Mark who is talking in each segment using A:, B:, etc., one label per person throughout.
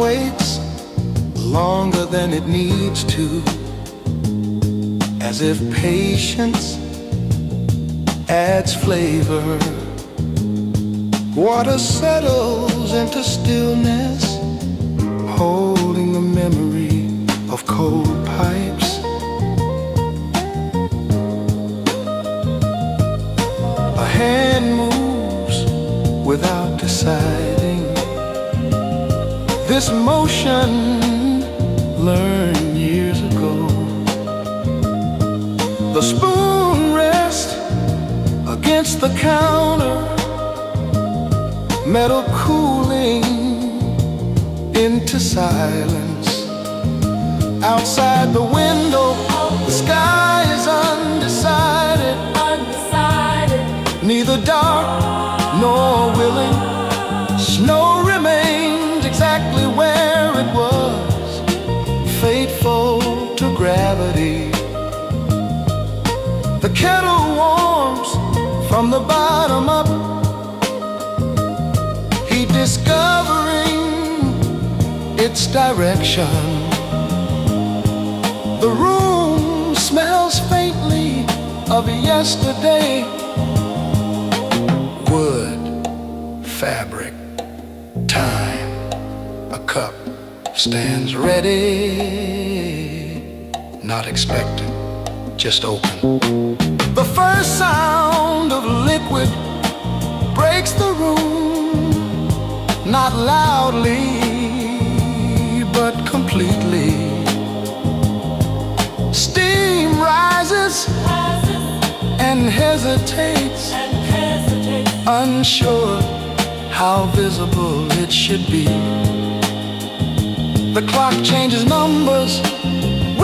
A: waits longer than it needs to, as if patience adds flavor. Water settles into stillness, holding the memory of cold pipes. A hand moves without deciding. This motion learned years ago. The spoon rests against the counter, metal cooling into silence. Outside the window, the sky is undecided, neither dark nor willing. Snow remains exactly where it was, faithful to gravity. The kettle warms from the bottom up, discovering its direction. The room smells faintly of yesterday. Wood, fabric, time. A cup stands ready, not expected, just open. The first sound of liquid breaks the room, not loudly, but completely. Steam rises and hesitates, unsure how visible it should be. The clock changes numbers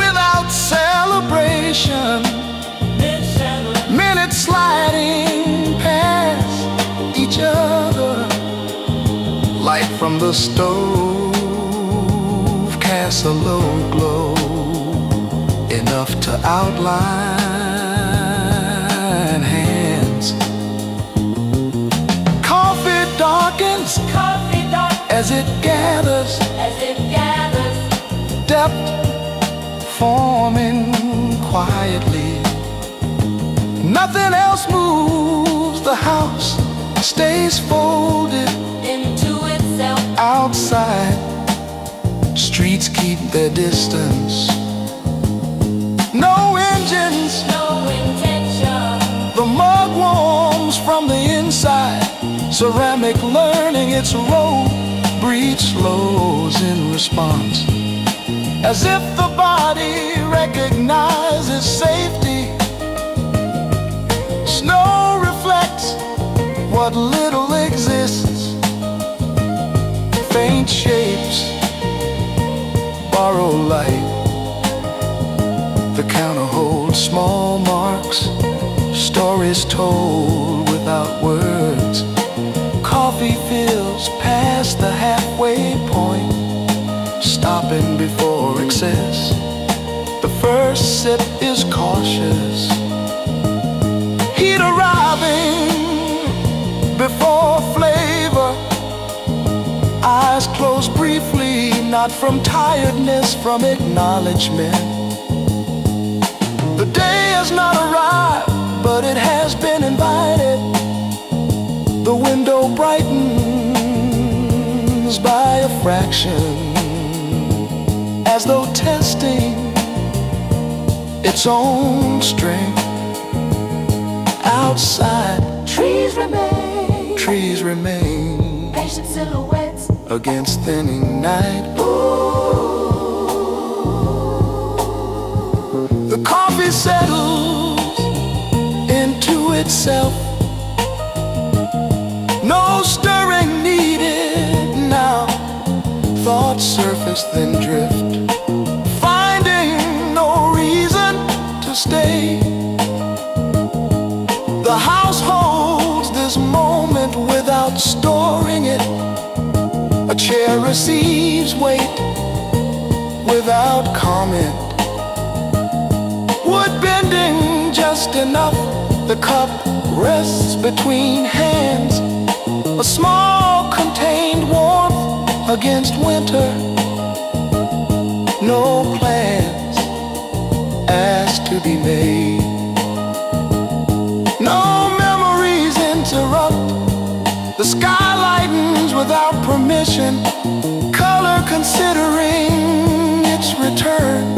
A: without celebration, minutes sliding past each other. Light from the stove casts a low glow, enough to outline hands. Coffee darkens as it gathers, depth forming quietly. Nothing else moves, the house stays folded into itself. Outside, streets keep their distance. No engines, no intention. The mug warms from the inside. Ceramic learning its role, breathes slows in response, as if the body recognizes safety. Snow reflects what little exists. Faint shapes borrow light. The counter holds small marks, stories told without words. Coffee fills past the halfway point, stopping before excess. The first sip is cautious, heat arriving before flavor. Eyes close briefly, not from tiredness, from acknowledgement. The day has not arrived, but it has been invited. The window brightens by a fraction, as though testing its own strength. Outside, trees remain, patient silhouettes against thinning night. The coffee settles into itself. No stirring needed now. Thoughts surface then drift, finding no reason to stay. The house holds this moment without storing it. A chair receives weight without comment. Wood bending just enough. The cup rests between hands. A small contained warmth against winter. No plans asked to be made. No memories interrupt. The sky lightens without permission, color considering its return.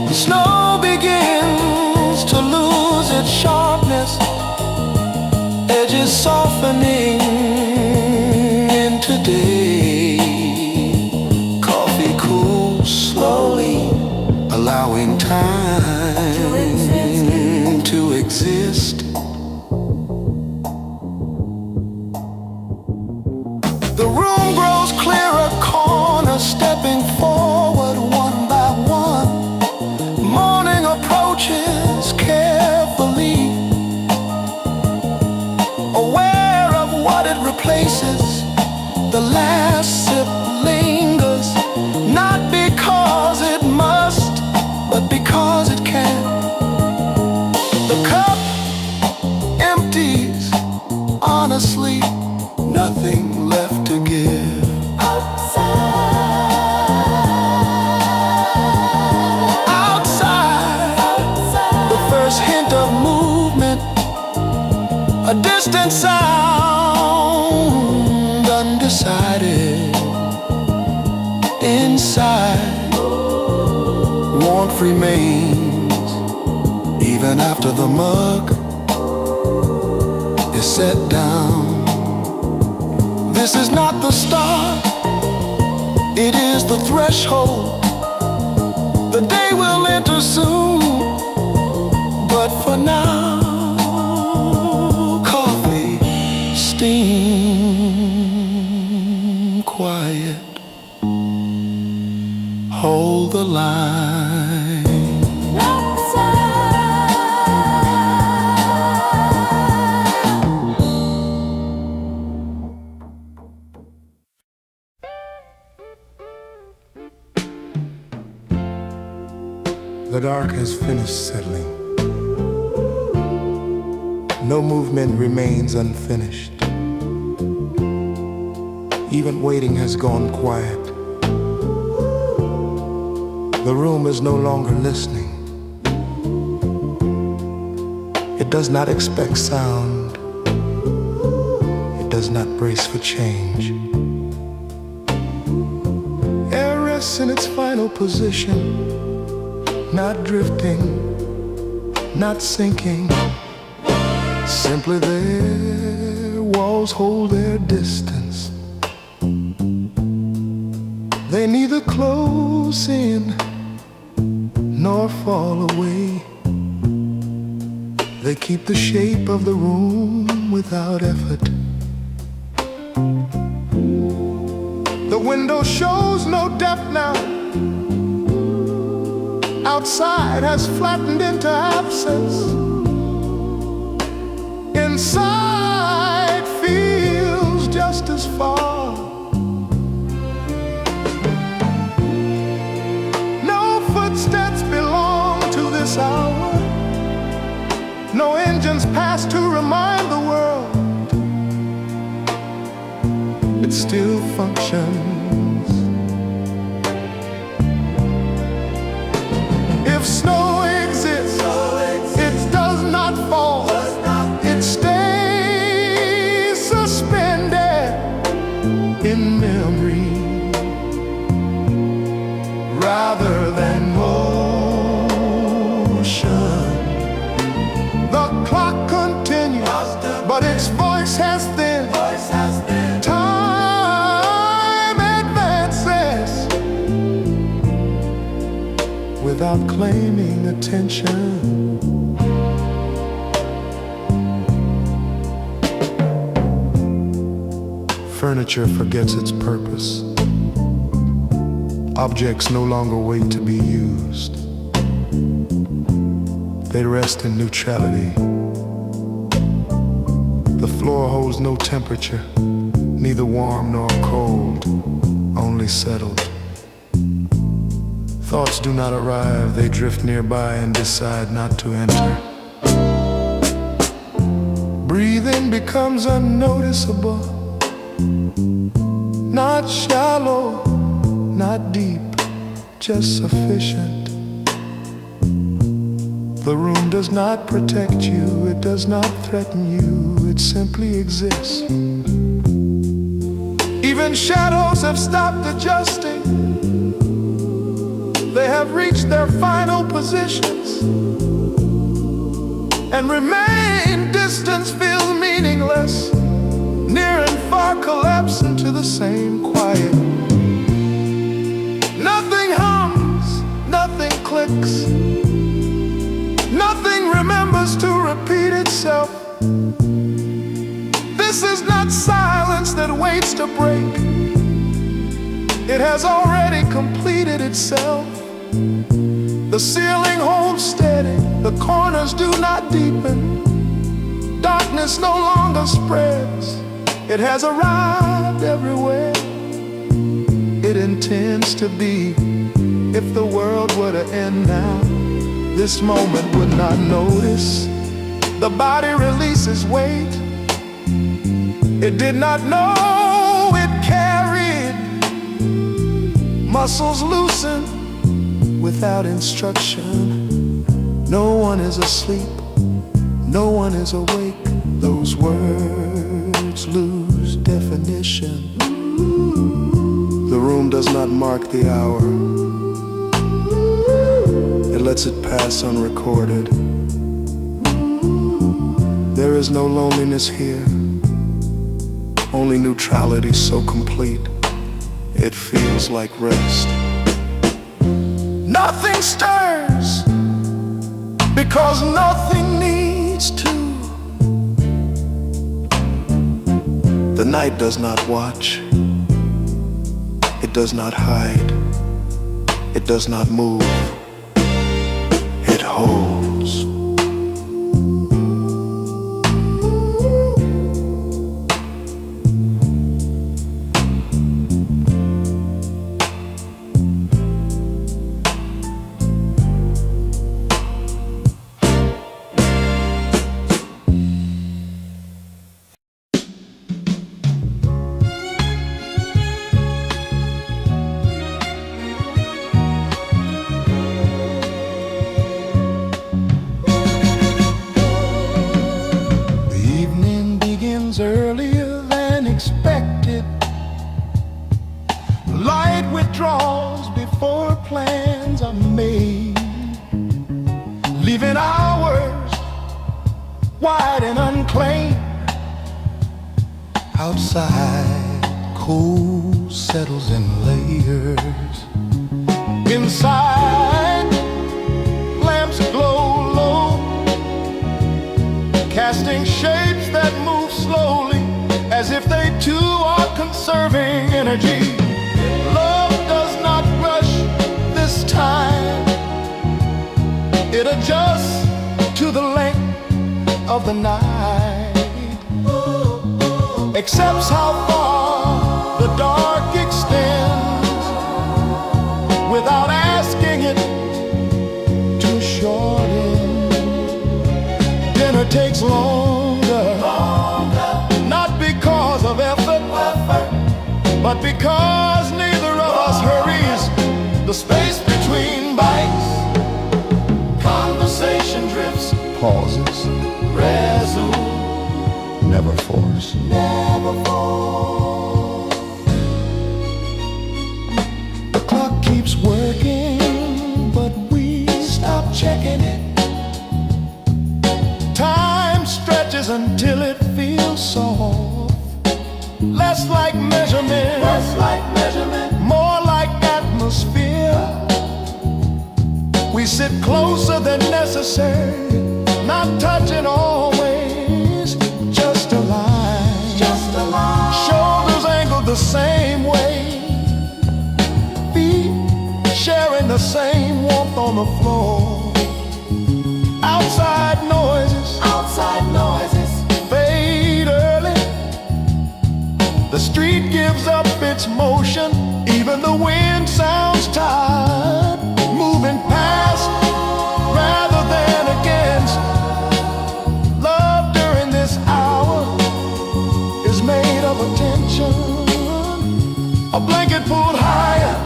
A: The snow begins to lose its sharpness, edges softening into day. Coffee cools slowly, allowing time to exist. The room grows clearer, corners stepping forward one by one. Morning approaches carefully, aware of what it replaces. The last sip lingers, not because it must, but because it can. The cup empties, honestly, nothing left to give. Outside, the first hint of movement, a distant sound, undecided. Inside, warmth remains, even after the mug is set down. This is not the start, it is the threshold. The day will enter soon, but for now, coffee, steam, quiet. Hold the line.
B: The dark has finished settling. No movement remains unfinished. Even waiting has gone quiet. The room is no longer listening. It does not expect sound. It does not brace for change. Air rests in its final position, not drifting, not sinking. Simply there, walls hold their distance. They neither close in nor fall away. They keep the shape of the room without effort. The window shows no depth now. Outside has flattened into absence. Inside feels just as far. No footsteps belong to this hour. No engines pass to remind the world it still functions. If snow exists, it does not fall. It stays suspended in memory rather than motion. The clock continues, but its voice has thinned. Time advances without claiming attention. Furniture forgets its purpose. Objects no longer wait to be used. They rest in neutrality. The floor holds no temperature, neither warm nor cold, only settled. Thoughts do not arrive, they drift nearby and decide not to enter. Breathing becomes unnoticeable. Not shallow, not deep, just sufficient. The room does not protect you, it does not threaten you, it simply exists. Even shadows have stopped adjusting. They have reached their final positions, and remain. Distance feels meaningless. Near and far collapse into the same quiet. Nothing hums, nothing clicks, nothing remembers to repeat itself. This is not silence that waits to break. It has already completed itself. The ceiling holds steady, the corners do not deepen. Darkness no longer spreads. It has arrived everywhere it intends to be. If the world were to end now, this moment would not notice. The body releases weight it did not know it carried. Muscles loosen without instruction. No one is asleep, no one is awake. Those words lose definition. The room does not mark the hour. It lets it pass unrecorded. There is no loneliness here, only neutrality so complete it feels like rest. Nothing stirs because nothing needs to. The night does not watch, it does not hide, it does not move, it holds. Earlier than expected. Light withdraws before plans are made, leaving hours wide and unclaimed. Outside, cold settles in layers. Inside, lamps glow low, casting shapes that move slowly, as if they too are conserving energy. Love does not rush this time. It adjusts to the length of the night, accepts how far the dark extends, without asking it to shorten. Dinner takes longer, not because of effort, but because neither of us hurries. The space between bites, conversation drifts, pauses, resume, never force, never force. The clock keeps working, but we stop checking it. Time stretches until it feels soft, less like measurement, more like atmosphere. We sit closer than necessary, not touching always, just a line, shoulders angled the same way, feet sharing the same warmth on the floor. Outside noises fade early. The street gives up its motion, even the wind sounds tired, moving past rather than against. Love during this hour is made of attention, blanket pulled higher,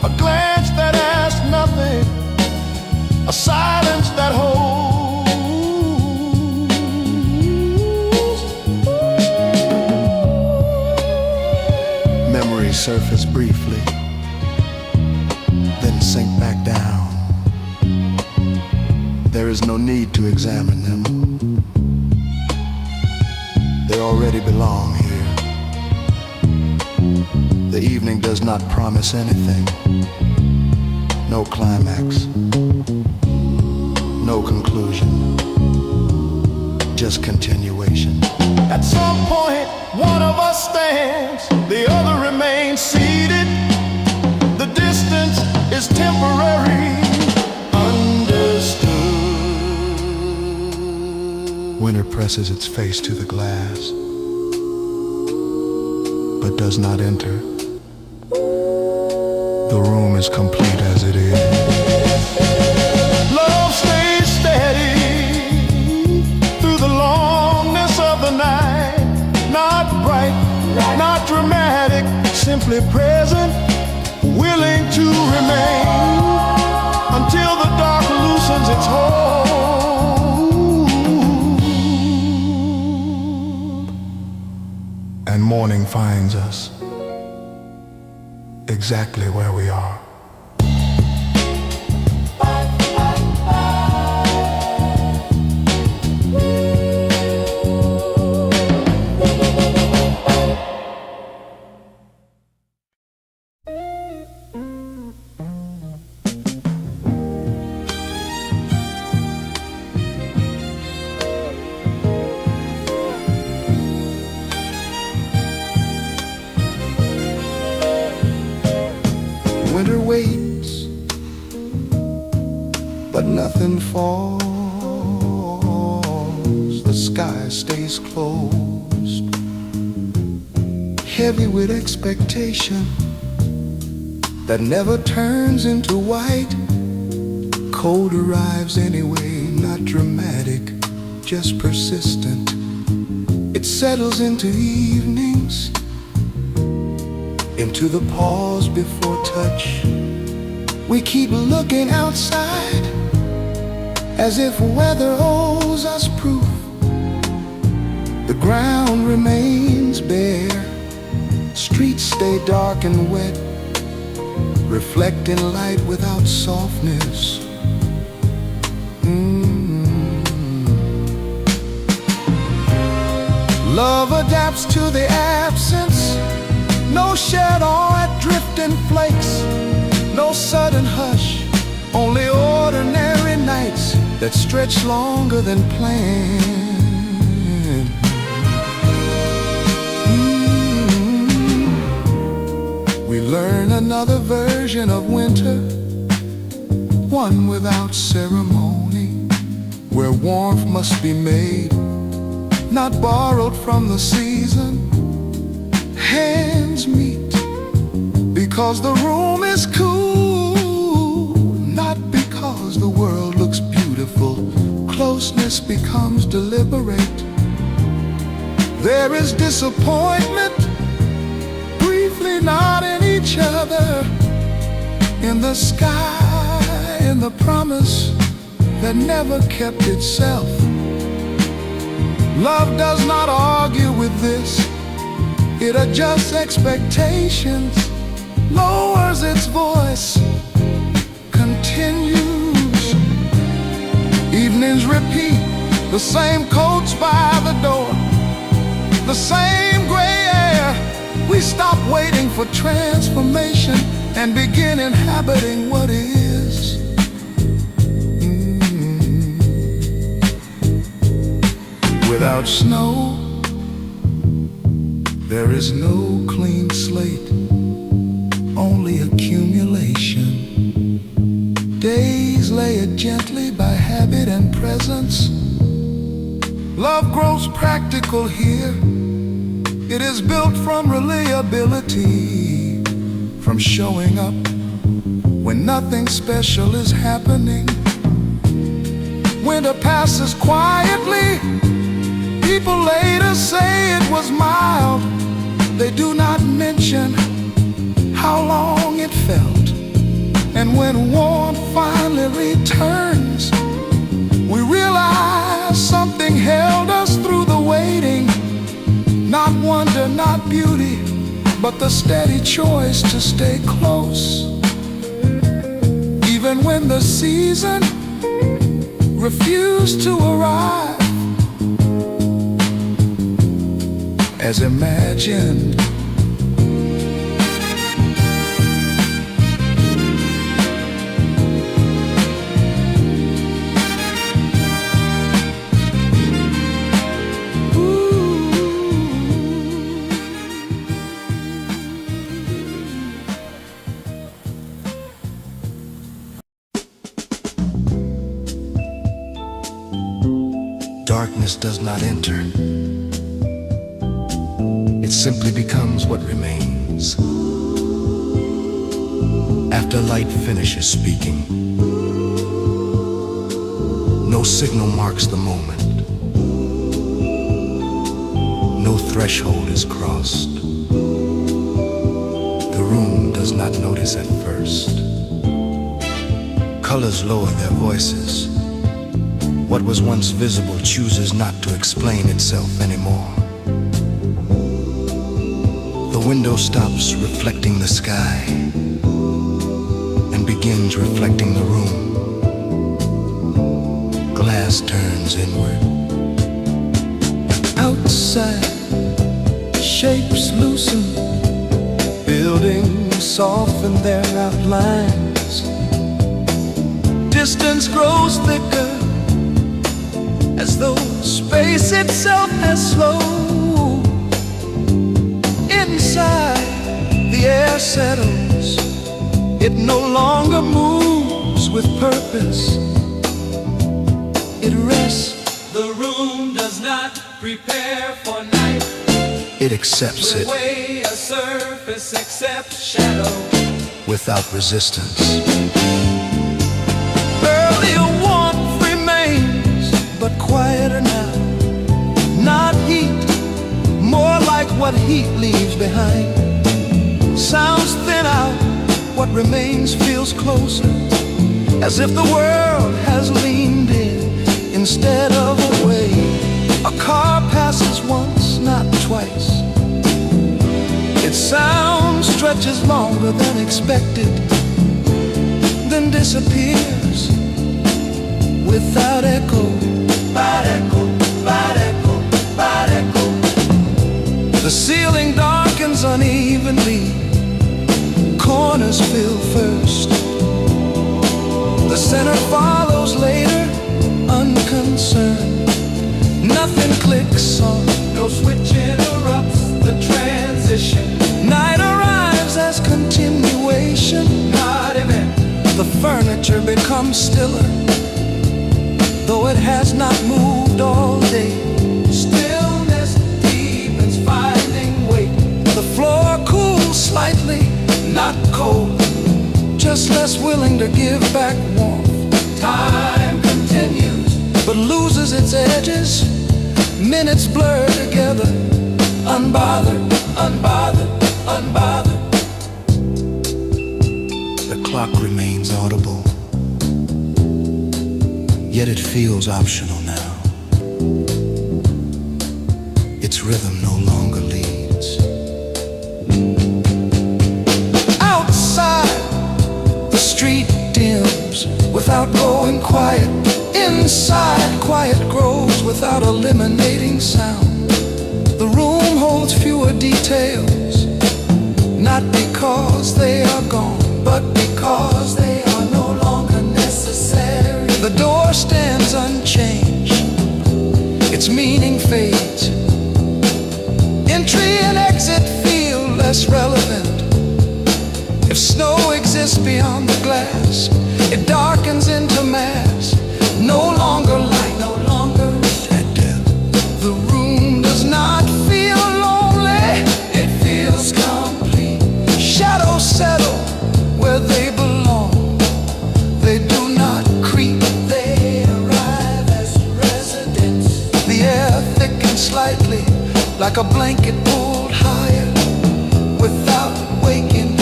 B: a glance that asked nothing, a silence that holds. Memories surface briefly, then sink back down. There is no need to examine them. They already belong here. The evening does not promise anything. No climax, no conclusion, just continuation. At some point, one of us stands, the other remains seated. The distance is temporary, understood. Winter presses its face to the glass, but does not enter. The room is complete as it is. Love stays steady through the longness of the night. Not bright, not dramatic, simply present, willing to remain until the dark loosens its hold and morning finds us exactly where we are. Winter waits, but nothing falls. The sky stays closed, heavy with expectation that never turns into white. Cold arrives anyway, not dramatic, just persistent. It settles into evenings, into the pause before touch. We keep looking outside as if weather owes us proof. The ground remains bare, streets stay dark and wet, reflecting light without softness. Love adapts to the absence. No shadow at drifting flakes, no sudden hush, only ordinary nights that stretch longer than planned. We learn another version of winter, one without ceremony, where warmth must be made, not borrowed from the season. Hands meet because the room is cool, not because the world looks beautiful. Closeness becomes deliberate. There is disappointment, briefly not in each other, in the sky, in the promise that never kept itself. Love does not argue with this. It adjusts expectations, lowers its voice, continues. Evenings repeat, the same coats by the door, the same gray air. We stop waiting for transformation and begin inhabiting what is. Without snow, there is no clean slate, only accumulation. Days layered gently by habit and presence. Love grows practical here. It is built from reliability, from showing up when nothing special is happening. Winter passes quietly. People later say it was mild. They do not mention
A: how long it felt. And when warmth finally returns, we realize something held us through the waiting. Not wonder, not beauty, but the steady choice to stay close. Even when the season refused to arrive as imagined. Darkness does not enter. It simply becomes what remains after light finishes speaking. No signal marks the moment. No threshold is crossed. The room does not notice at first. Colors lower their voices. What was once visible chooses not to explain itself anymore. The window stops reflecting the sky and begins reflecting the room. Glass turns inward. Outside, shapes loosen, buildings soften their outlines. Distance grows thicker, as though space itself has slowed. Inside, the air settles. It no longer moves with purpose. It rests.
C: The room does not prepare for night.
A: It accepts it
C: The way a surface accepts shadow.
A: without resistance.
C: Earlier warmth remains, but quieter now. Not heat, more like what heat leaves behind. Sounds thin out, what remains feels closer, as if the world has leaned in instead of away. A car passes once, not twice. Its sound stretches longer than expected, then disappears without echo. Bad echo, bad echo, bad echo. The ceiling darkens unevenly. Corners fill first. The center follows later, unconcerned. Nothing clicks on, no switch interrupts the transition. Night arrives as continuation, not event. The furniture becomes stiller, though it has not moved all day. Stillness deepens, finding weight. The floor cools slightly, not cold, just less willing to give back warmth. Time continues, but loses its edges. Minutes blur together, unbothered, unbothered, unbothered.
A: The clock remains audible, yet it feels optional now. Its rhythm no longer leads. Outside, the street dims without going quiet. Inside, quiet grows without eliminating sound. The room holds fewer details, not because they are gone, but because they are no longer necessary. The door stands unchanged, its meaning fades. Entry and exit feel less relevant. If snow exists beyond the glass, it darkens into mass. No longer light, no longer dead. The room does not feel lonely, it feels complete. Shadows settle where they belong. They do not creep, they arrive as residents. The air thickens slightly, like a blanket pulled higher, without waking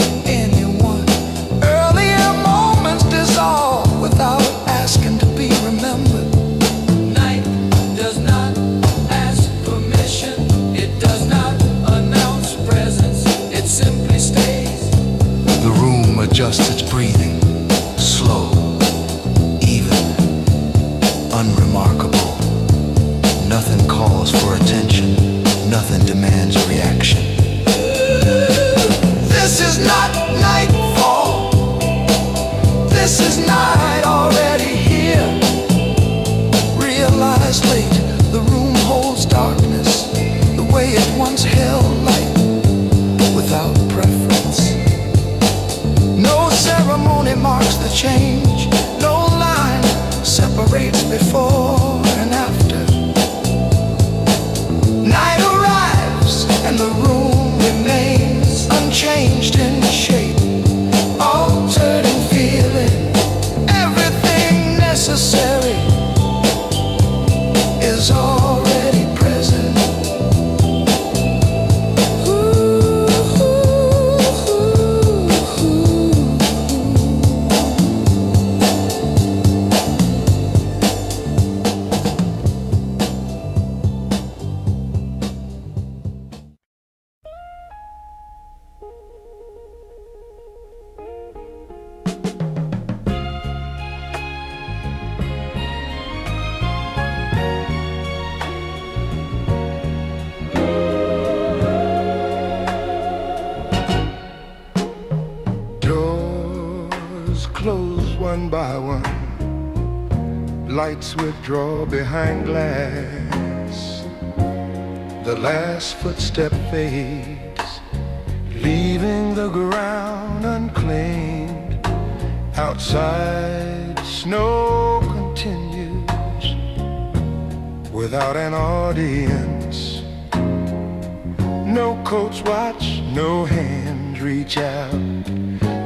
A: adjusts its breathing, slow, even, unremarkable. Nothing calls for attention, nothing demands reaction. This is not nightfall, this is night already here. Realized late, the room holds darkness, the way it once held light, without preference. No ceremony marks the change, no line separates before and after. Night arrives and the room remains unchanged in shape, altered in feeling. Everything necessary is already present.
B: Close one by one, lights withdraw behind glass. The last footstep fades, leaving the ground unclaimed. Outside, snow continues without an audience. No coats watch, no hands reach out.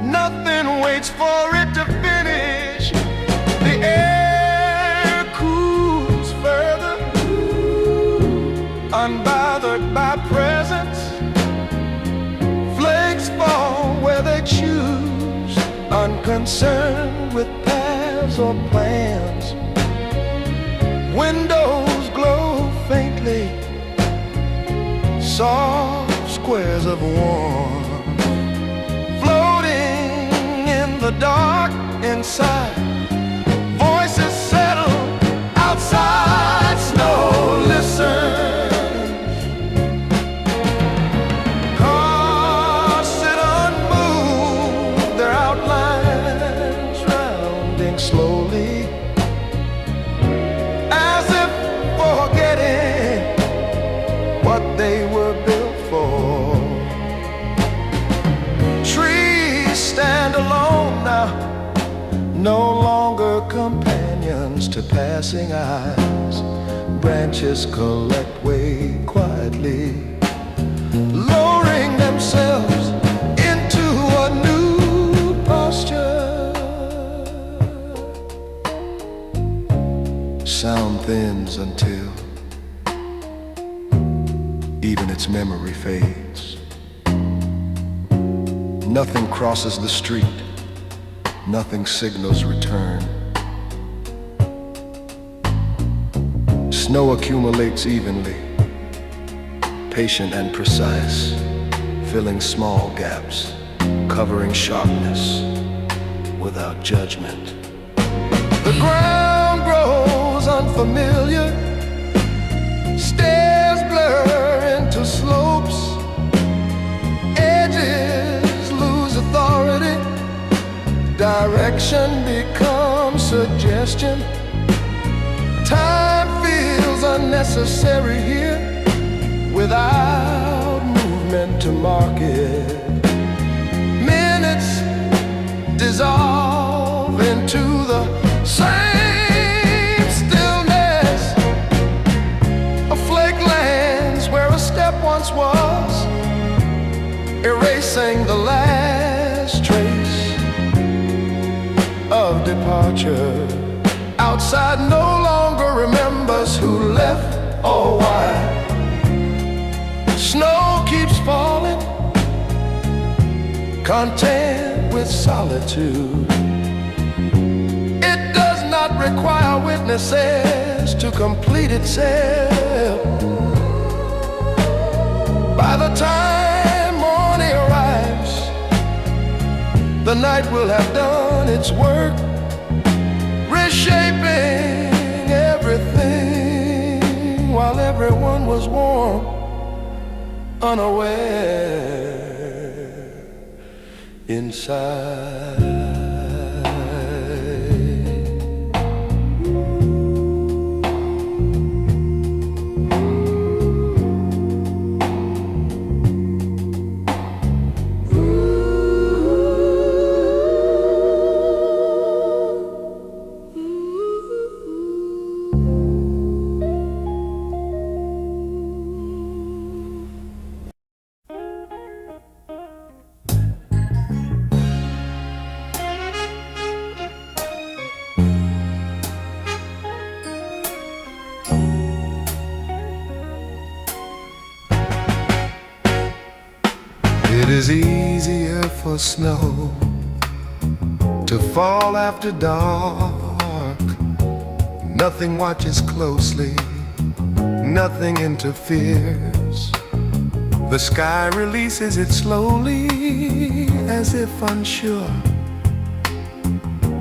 B: Nothing waits for it to finish. The air cools further, unbothered by presents. Flakes fall where they choose, unconcerned with paths or plans. Windows glow faintly, soft squares of warmth. The dark inside, voices settle outside. Snow listens, cars sit unmoved, their outlines rounding slowly, as if forgetting what they were built for. Trees stand alone now, no longer companions to passing eyes. Branches collect way quietly, lowering themselves into a new posture. Sound thins until even its memory fades. Nothing crosses the street, nothing signals return. Snow accumulates evenly, patient and precise, filling small gaps, covering sharpness without judgment. The ground grows unfamiliar, stairs blur into slopes, edges lose authority, direction becomes suggestion. Time feels unnecessary here, without movement to mark it. Minutes dissolve into the same stillness. A flake lands where a step once was, erasing the last trace of departure. Outside no longer remembers who left or why. Snow keeps falling, content with solitude. It does not require witnesses to complete itself. By the time morning arrives, the
A: the night will have done its work, reshaping everything while everyone was warm, unaware inside. It is easier for snow to fall after dark. Nothing watches closely, nothing interferes. The sky releases it slowly, as if unsure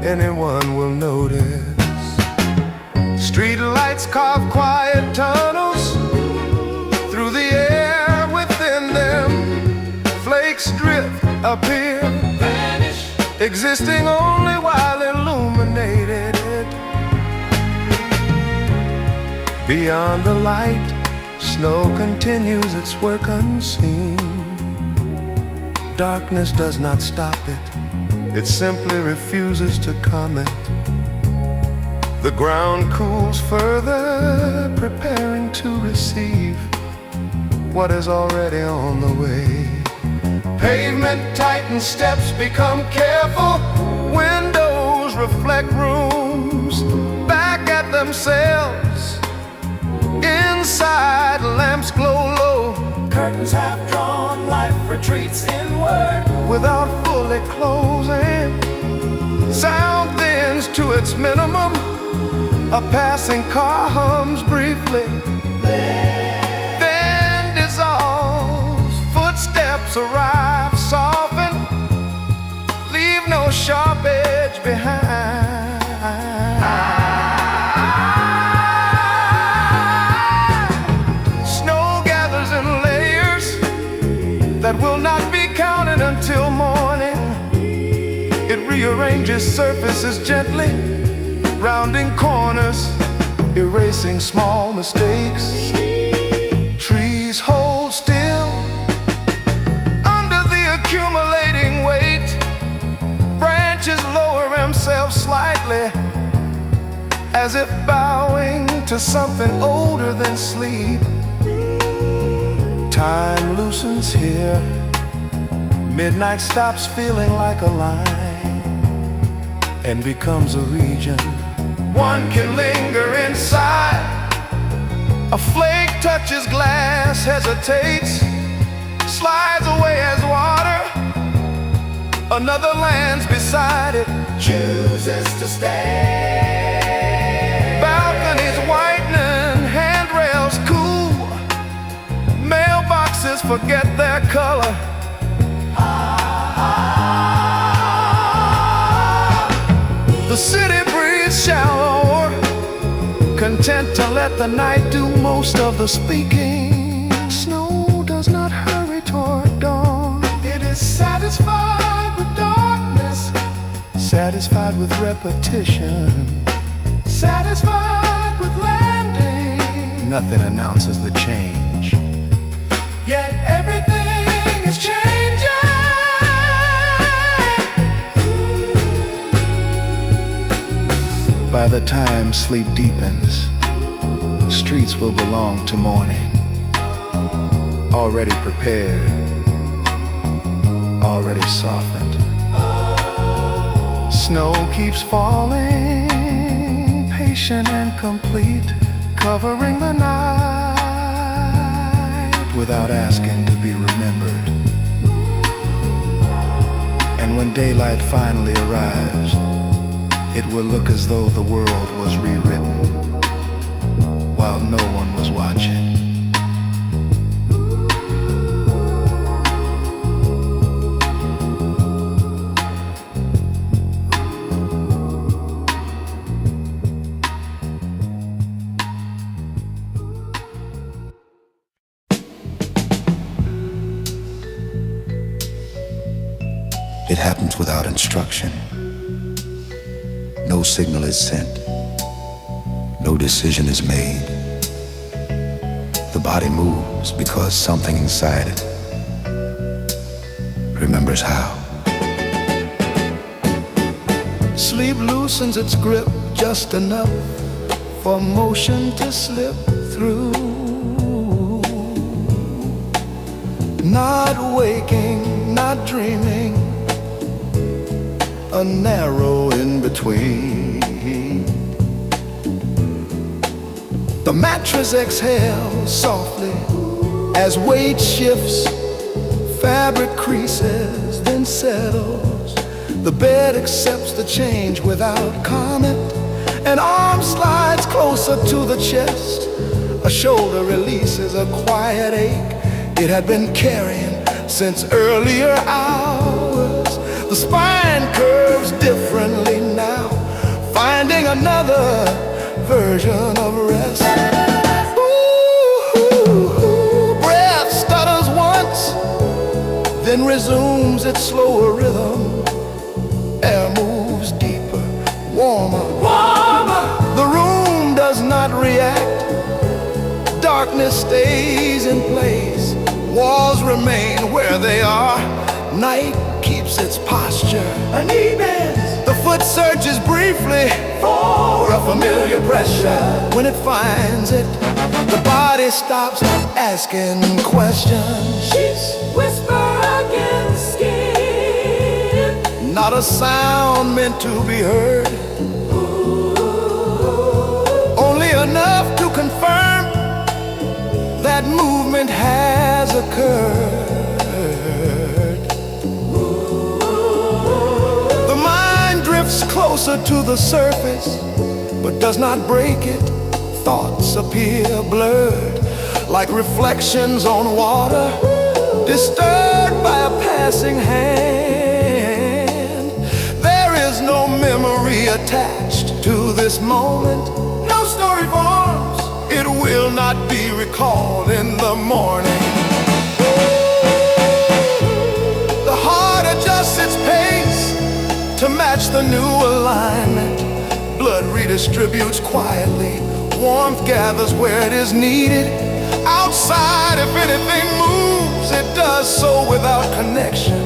A: anyone will notice. Street lights carve quiet tunnels through the air within them. Flakes drift, appear, vanish, existing only while illuminated. Beyond the light, snow continues its work unseen. Darkness does not stop it, it simply refuses to comment. The ground cools further, preparing to receive what is already on the way. Pavement tightens, steps become careful. Windows reflect rooms back at themselves. Inside, lamps glow low. Curtains half drawn, life retreats inward without fully closing. Sound thins to its minimum. A passing car hums briefly, then dissolves. Footsteps arrive, soften, leave no sharp edge behind. Snow gathers in layers that will not be counted until morning. It rearranges surfaces gently, rounding corners, erasing small mistakes. Trees hold still under the accumulating weight. Branches lower themselves slightly, as if bowing to something older than sleep. Time loosens here. Midnight stops feeling like a line and becomes a region. One can linger inside. A flake touches glass, hesitates, slides away as water. Another lands beside it, chooses to stay. Balconies whitening, handrails cool. Mailboxes forget their color. The city breathes shallower, content to let the night do most of the speaking. Snow does not hurry toward dawn. It is satisfied with darkness, satisfied with repetition, satisfied with landing. Nothing announces the change, yet everything is changing. By the time sleep deepens, streets will belong to morning. Already prepared, already softened. Snow keeps falling, patient and complete, covering the night without asking to be remembered. And when daylight finally arrives, it will look as though the world was rewritten while no one was watching. It happens without instruction. No signal is sent. No decision is made. The body moves because something inside it remembers how. Sleep loosens its grip just enough for motion to slip through. Not waking, not dreaming, a narrow in-between. The mattress exhales softly as weight shifts, fabric creases, then settles. The bed accepts the change without comment. An arm slides closer to the chest. A shoulder releases a quiet ache it had been carrying since earlier hours. The spine curves differently now, finding another version of rest. Ooh, breath stutters once, then resumes its slower rhythm. Air moves deeper, warmer, warmer. The room does not react. Darkness stays in place. Walls remain where they are. Night keeps its posture. A knee bends. The foot searches briefly for a familiar pressure. When it finds it, the body stops asking questions. Sheets whisper against skin. Not a sound meant to be heard. Only enough to confirm that movement has occurred. The mind drifts closer to the surface, but does not break it. Thoughts appear blurred, like reflections on water, disturbed by a passing hand. There is no memory attached to this moment. No story forms. It will not be recalled in the morning. The heart adjusts its pace to match the new alignment. Blood redistributes quietly. Warmth gathers where it is needed. Outside, if anything moves, it does so without connection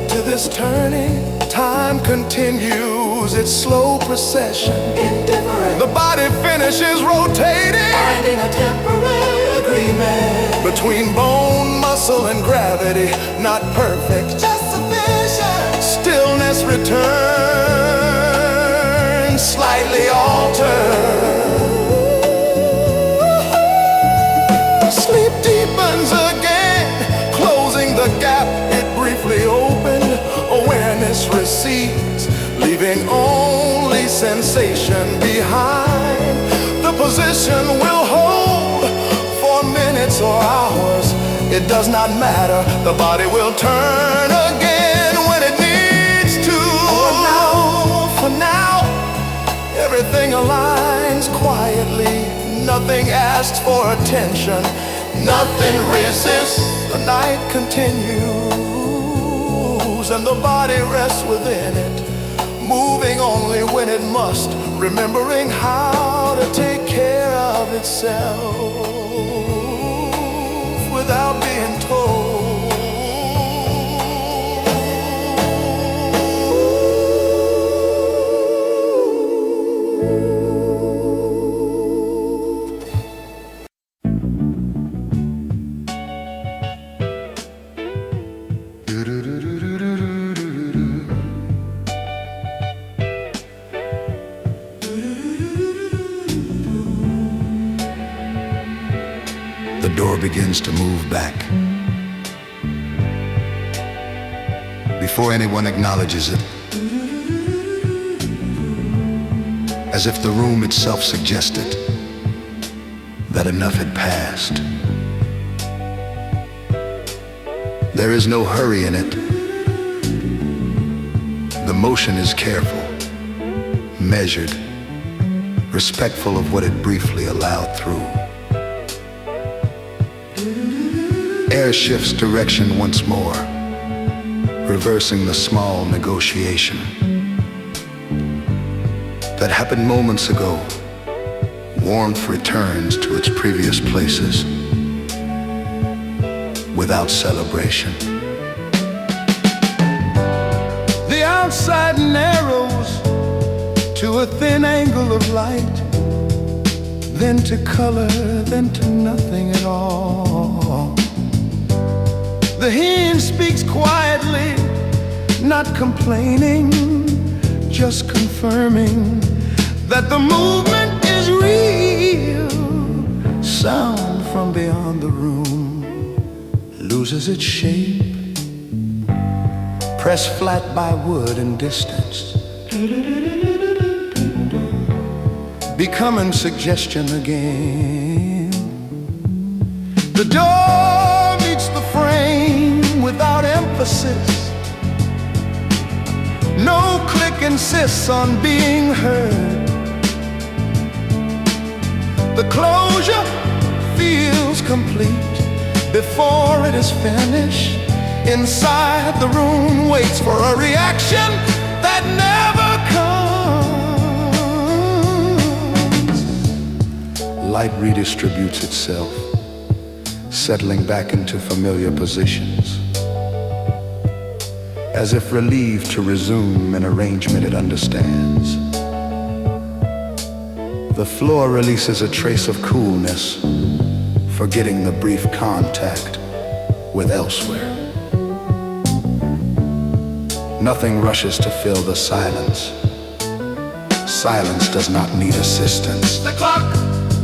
A: to this turning. Time continues its slow procession. Indifferent. The body finishes rotating, finding a temporary agreement between bone, muscle, and gravity. Not perfect, just sufficient. Stillness returns, slightly altered. Sleep deepens again, closing the gap it briefly opened. Awareness recedes, leaving only sensation behind. The position will hold for minutes or hours. It does not matter, the body will turn again when it needs to. For now, everything aligns quietly. Nothing asks for attention, nothing resists. The night continues, and the body rests within it, moving only when it must, remembering how to take care of itself without being told. The door begins to move back. Before anyone acknowledges it, as if the room itself suggested that enough had passed. There is no hurry in it. The motion is careful, measured, respectful of what it briefly allowed through. Air shifts direction once more, reversing the small negotiation that happened moments ago. Warmth returns to its previous places without celebration.
B: The outside narrows to a thin angle of light, then to color, then to nothing at all. The hymn speaks quietly, not complaining, just confirming that the movement is real. Sound from beyond the room loses its shape, pressed flat by wood and distance, becoming suggestion again. The door meets the frame without emphasis. No click insists on being heard. The closure feels complete before it is finished. Inside the room waits for a reaction that never comes. Light redistributes itself, settling back into familiar positions, as if relieved to resume an arrangement it understands. The floor releases a trace of coolness, forgetting the brief contact with elsewhere. Nothing rushes to fill the silence. Silence does not need assistance.
C: The clock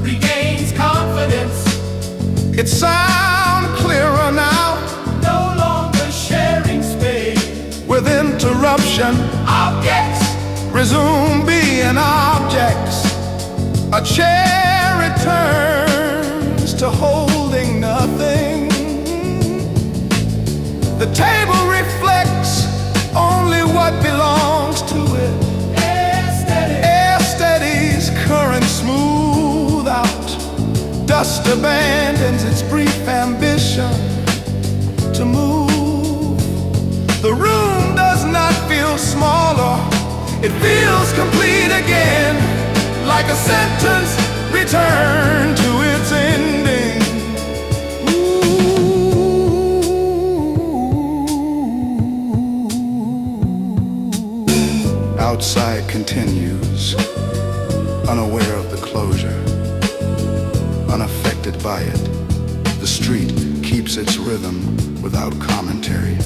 C: regains confidence.
B: It sounds clearer now,
C: No longer sharing space.
B: with interruption.
C: Objects
B: Resume being objects. A chair returns to holding nothing. The table reflects only what belongs to it. Air steadies, current smooth out. Dust abandons its brief ambition to move. The room does not feel smaller, it feels complete again, like a sentence returned to its ending. Outside continues, unaware of the closure, unaffected by it. The street keeps its rhythm without commentary.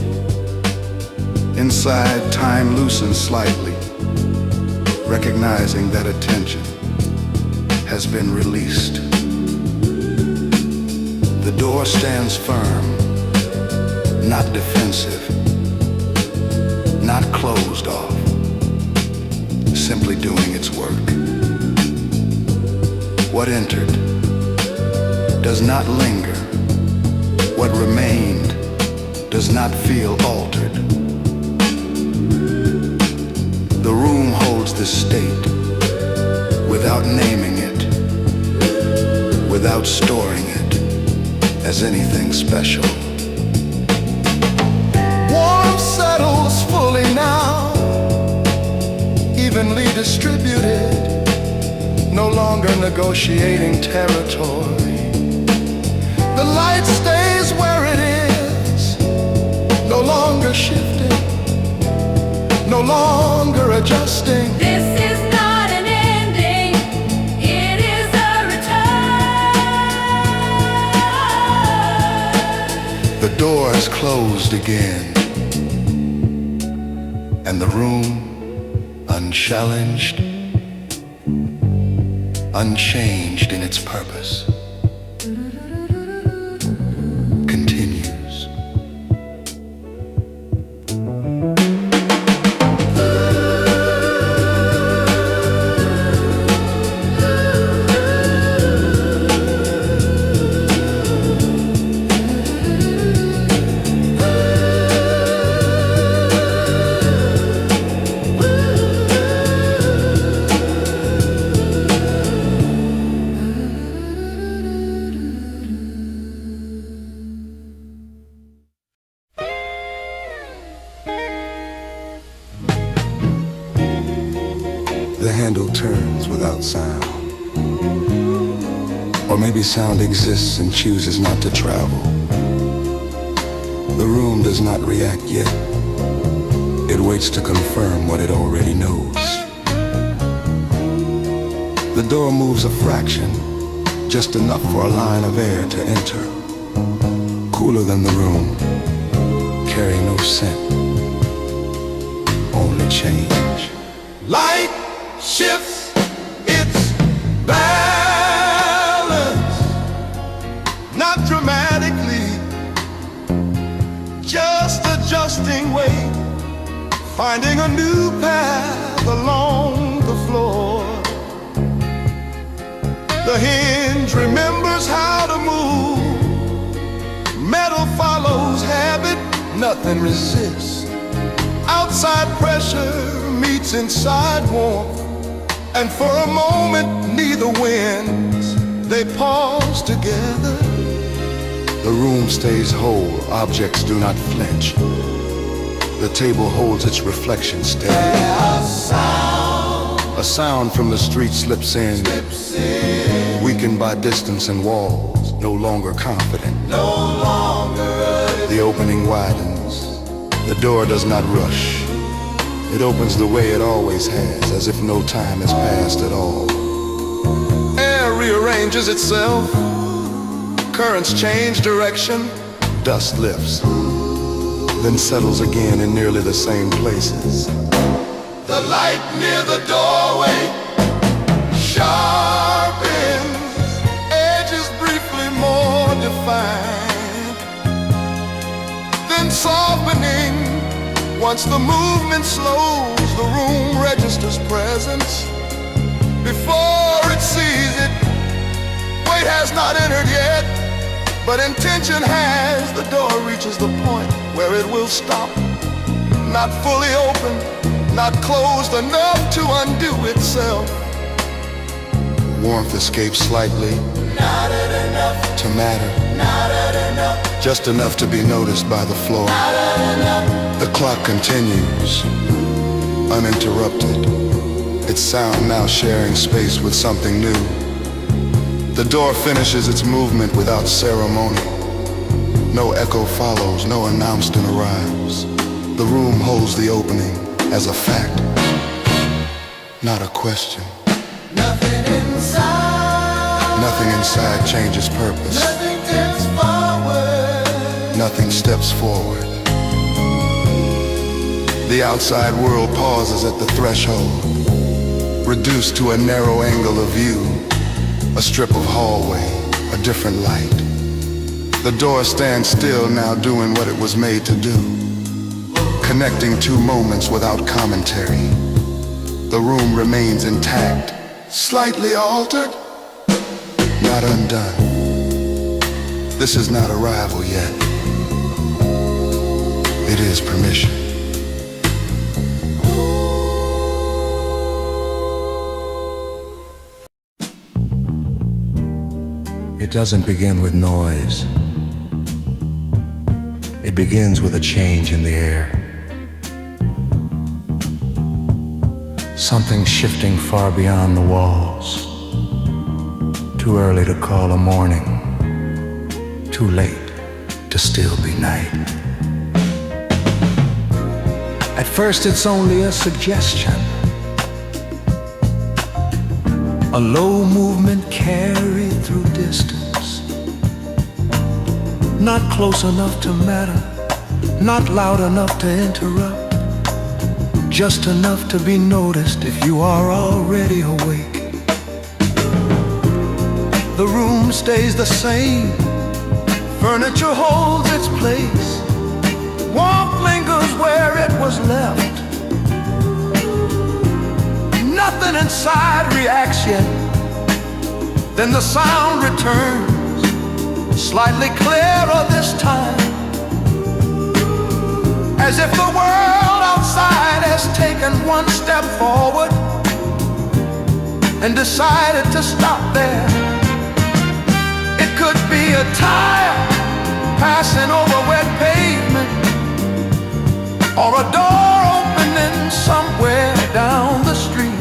B: Inside, time loosens slightly, recognizing that attention has been released. The door stands firm, not defensive, not closed off, simply doing its work. What entered does not linger. What remained does not feel altered. The room holds this state without naming it, without storing it as anything special. Warmth settles fully now, evenly distributed, no longer negotiating territory. The light stays where it is, no longer shifting, no longer adjusting.
D: This is not an ending, it is a return.
B: The door is closed again, and the room, unchallenged, unchanged in its purpose, continues.
A: The handle turns without sound. Or maybe sound exists and chooses not to travel. The room does not react yet. It waits to confirm what it already knows. The door moves a fraction, just enough for a line of air to enter. Cooler than the room, carry no scent, only change.
B: Light shifts its balance, not dramatically, just adjusting weight, finding a new path along the floor. The hinge remembers how to move. Metal follows habit, nothing resists. Outside pressure meets inside warmth, and for a moment neither wins. They pause together.
A: The room stays whole, objects do not flinch. The table holds its reflection steady. A sound from the street slips in, weakened by distance and walls, no longer confident. The opening widens. The door does not rush. It opens the way it always has, as if no time has passed at all.
B: Air rearranges itself. Currents change direction.
A: Dust lifts, then settles again in nearly the same places.
B: The light near the doorway sharpens, edges briefly more defined, then softening. Once the movement slows, the room registers presence. Before it sees it, weight has not entered yet, but intention has. The door reaches the point where it will stop, not fully open, not closed enough to undo itself.
A: Warmth escapes slightly,
B: Not enough,
A: to matter,
B: not enough,
A: just enough to be noticed by the floor.
B: not enough.
A: The clock continues, uninterrupted, its sound now sharing space with something new. The door finishes its movement without ceremony. No echo follows, no announcement arrives. The room holds the opening as a fact, not a question.
B: Nothing inside,
A: Nothing inside changes purpose.
B: nothing tips forward.
A: Nothing steps forward. The outside world pauses at the threshold, reduced to a narrow angle of view, a strip of hallway, a different light. The door stands still now, doing what it was made to do, connecting two moments without commentary. The room remains intact, slightly altered, not undone. This is not arrival yet. It is permission. It doesn't begin with noise. It begins with a change in the air. Something shifting far beyond the walls. Too early to call a morning. Too late to still be night. At first it's only a suggestion. A low movement carried through distance. Not close enough to matter, not loud enough to interrupt, just enough to be noticed if you are already awake. The room stays the same, furniture holds its place, warmth lingers where it was left. Nothing inside reacts yet. Then the sound returns, slightly clearer this time, as if the world outside has taken one step forward and decided to stop there. It could be a tire passing over wet pavement, or a door opening somewhere down the street.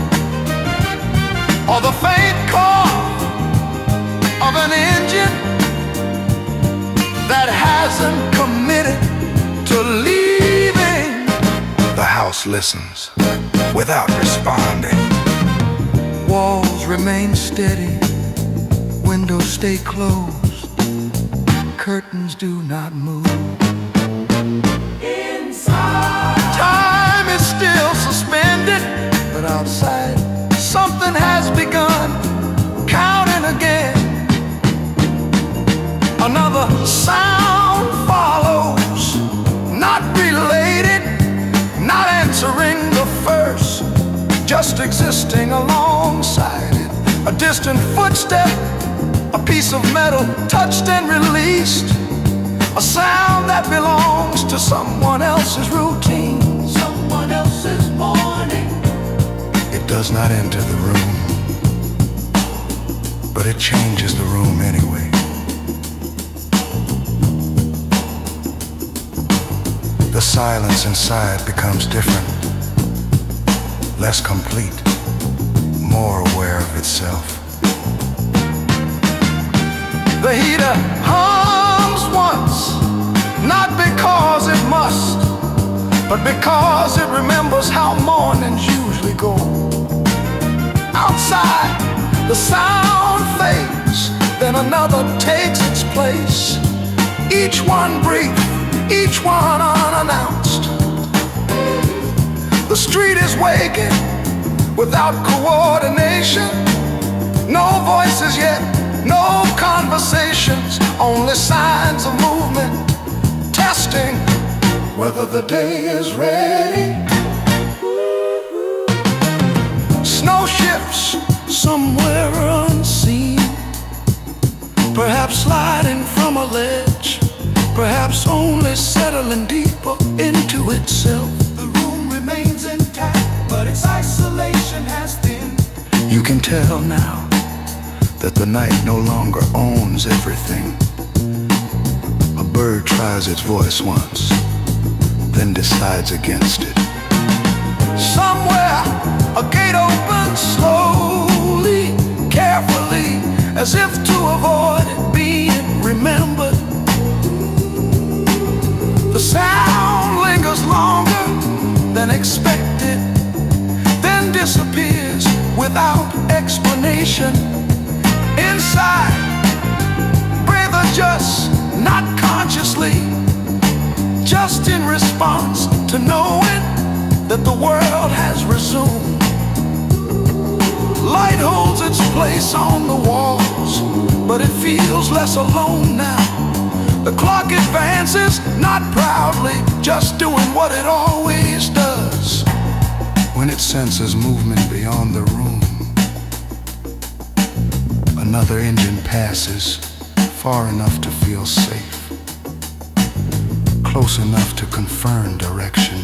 A: house listens without responding.
E: Walls remain steady, windows stay closed, curtains do not move. Inside, time is still suspended, but outside something has begun, counting again. Another sound follows, not related, not answering the first, just existing alongside it. A distant footstep, a piece of metal touched and released, a sound that belongs to someone else's routine, someone else's morning.
A: It does not enter the room, but it changes the room anyway. The silence inside becomes different, less complete, more aware of itself.
E: The heater hums once, not because it must, but because it remembers how mornings usually go. Outside, the sound fades, then another takes its place. Each one brief, each one unannounced. The street is waking without coordination. No voices yet, no conversations, only signs of movement, testing whether the day is ready. Snow shifts somewhere unseen, perhaps sliding from a ledge, perhaps only settling deeper into itself.
B: The room remains intact, but its isolation has thinned.
A: You can tell now that the night no longer owns everything. A bird tries its voice once, then decides against it.
E: Somewhere a gate opens slowly, carefully, as if to avoid it being remembered. The sound lingers longer than expected, then disappears without explanation. Inside, breathe adjusts, not consciously, just in response to knowing that the world has resumed. Light holds its place on the walls, but it feels less alone now. The clock advances, not proudly, just doing what it always does.
A: When it senses movement beyond the room, another engine passes, far enough to feel safe, close enough to confirm direction.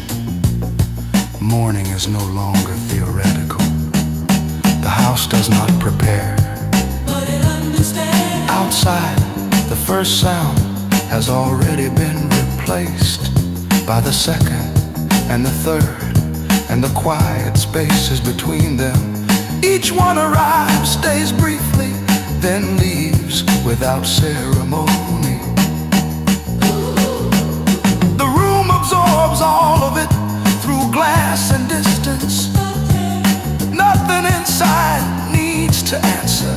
A: Morning is no longer theoretical. The house does not prepare,
D: but it understands.
A: outside, the first sound has already been replaced by the second and the third, and the quiet spaces between them.
E: Each one arrives, stays briefly, then leaves without ceremony. The room absorbs all of it through glass and distance. Nothing inside needs to answer.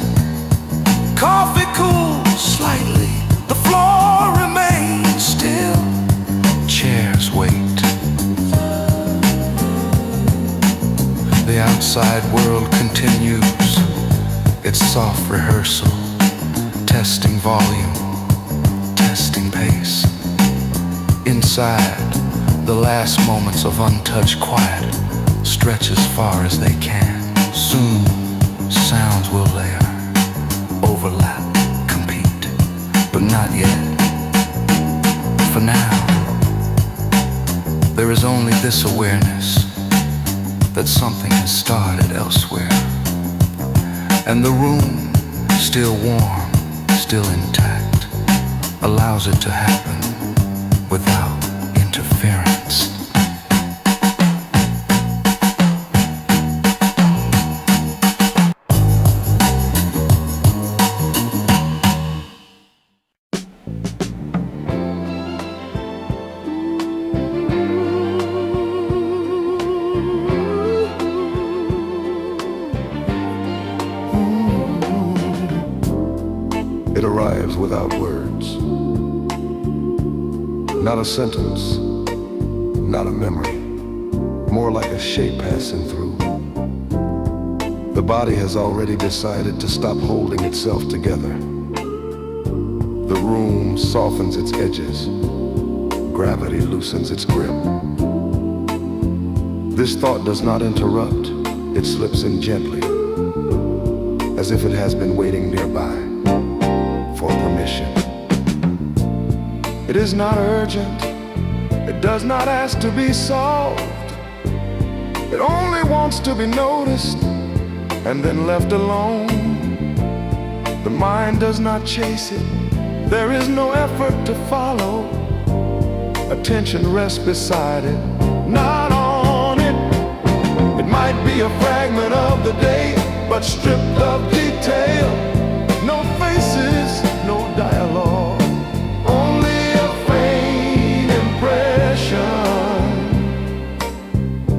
E: Coffee cools slightly, the floor remains still.
A: Chairs wait. The outside world continues its soft rehearsal, testing volume, testing pace. Inside, the last moments of untouched quiet stretch as far as they can. Soon, sounds will layer, overlap, compete, but not yet. For now, there is only this awareness that something has started elsewhere, and the room, still warm, still intact, allows it to happen without interference. arrives without words. Not a sentence, not a memory, more like a shape passing through. The body has already decided to stop holding itself together. The room softens its edges. Gravity loosens its grip. This thought does not interrupt. It slips in gently, as if it has been waiting nearby for permission. It is not urgent. It does not ask to be solved. It only wants to be noticed and then left alone. The mind does not chase it. There is no effort to follow. Attention rests beside it, not on it. It might be a fragment of the day, but stripped of detail. No faces, no dialogue, only a faint impression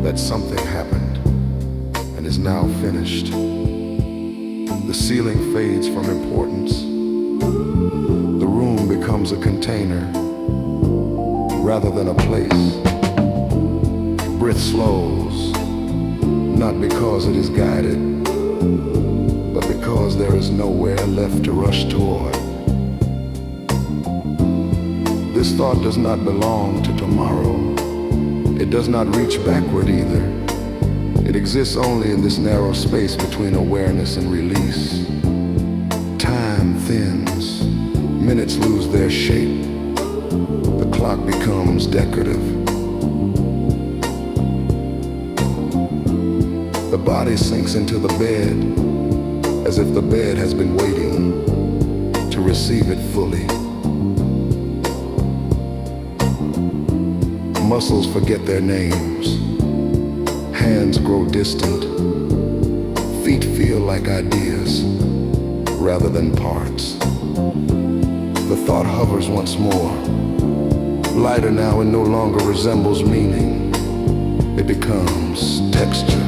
A: that something happened and is now finished. The ceiling fades from importance. The room becomes a container rather than a place. Breath slows, not because it is guided, but because there is nowhere left to rush toward. This thought does not belong to tomorrow. It does not reach backward either. It exists only in this narrow space between awareness and release. Time thins, minutes lose their shape. The clock becomes decorative. The body sinks into the bed, as if the bed has been waiting to receive it fully. Muscles forget their names. Hands grow distant. Feet feel like ideas rather than parts. The thought hovers once more. Lighter now and no longer resembles meaning. It becomes texture.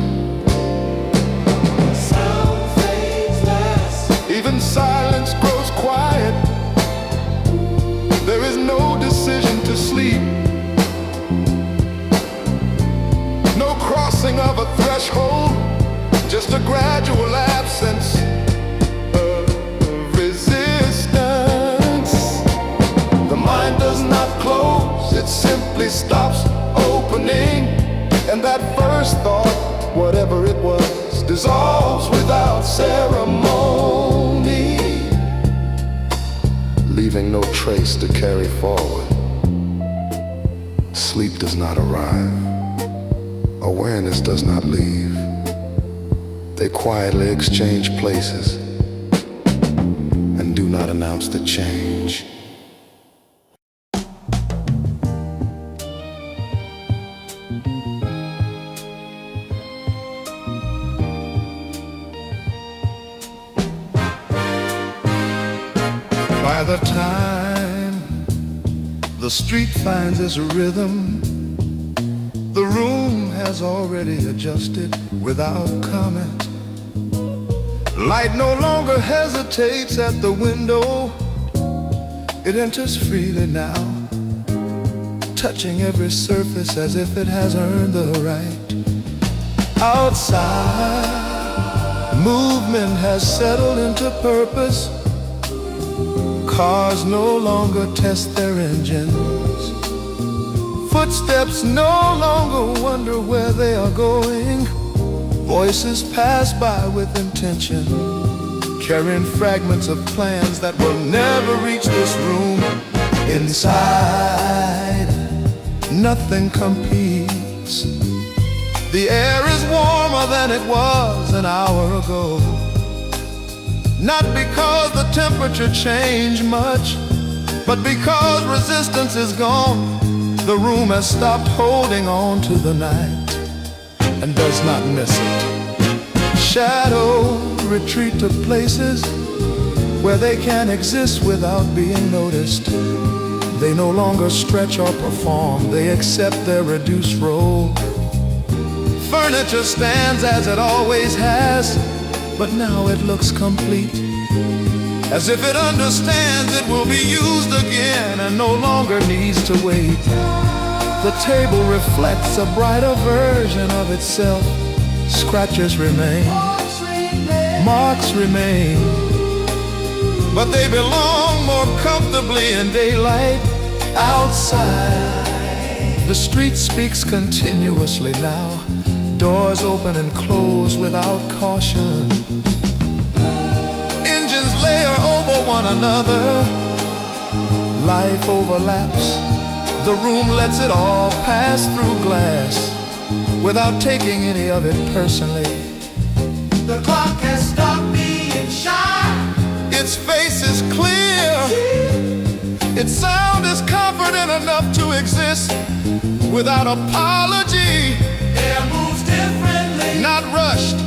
B: Sound fades less.
A: Even silence grows quiet. There is no decision to sleep. No crossing of a threshold, just a gradual absence of resistance. The mind does not close, it simply stops opening. And that first thought, whatever it was, dissolves without ceremony, leaving no trace to carry forward. Sleep does not arrive. Awareness does not leave. They quietly exchange places and do not announce the change.
B: By the time the street finds its rhythm, the room has already adjusted without comment. Light no longer hesitates at the window. It enters freely now, touching every surface as if it has earned the right. Outside, movement has settled into purpose. Cars no longer test their engines. Footsteps no longer wonder where they are going. Voices pass by with intention, carrying fragments of plans that will never reach this room. Inside, nothing competes. The air is warmer than it was an hour ago. Not because the temperature changed much, but because resistance is gone. The room has stopped holding on to the night and does not miss it. Shadows retreat to places where they can exist without being noticed. They no longer stretch or perform, they accept their reduced role. Furniture stands as it always has, but now it looks complete. as if it understands it will be used again and no longer needs to wait. The table reflects a brighter version of itself. Scratches remain, marks remain, but they belong more comfortably in daylight outside. The street speaks continuously now, doors open and close without caution. Engines layer over one another, life overlaps. The room lets it all pass through glass without taking any of it personally.
E: The clock has stopped being shy.
B: Its face is clear, its sound is confident enough to exist without apology.
E: Air moves differently,
B: Not rushed,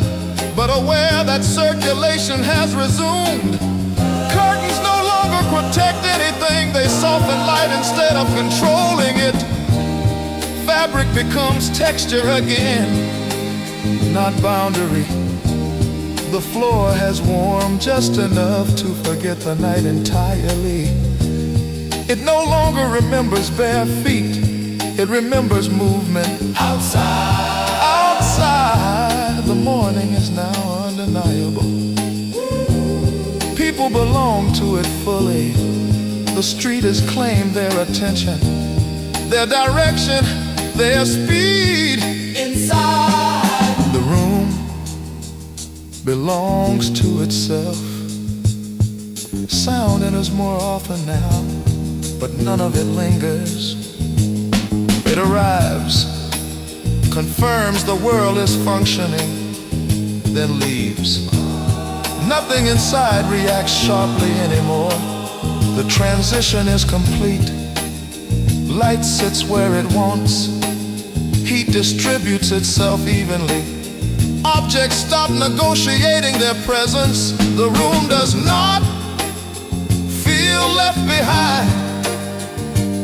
B: but aware that circulation has resumed. Curtains no longer protect anything, they soften light instead of controlling it. Fabric becomes texture again, not boundary. The floor has warmed just enough to forget the night entirely. It no longer remembers bare feet, it remembers movement. Outside, the morning is now undeniable. People belong to it fully. The street has claimed their attention, their direction, their speed.
E: inside.
B: The room belongs to itself. Sound enters more often now, but none of it lingers. It arrives, confirms the world is functioning, then leaves. Nothing inside reacts sharply anymore. The transition is complete. Light sits where it wants. Heat distributes itself evenly. Objects stop negotiating their presence. The room does not feel left behind.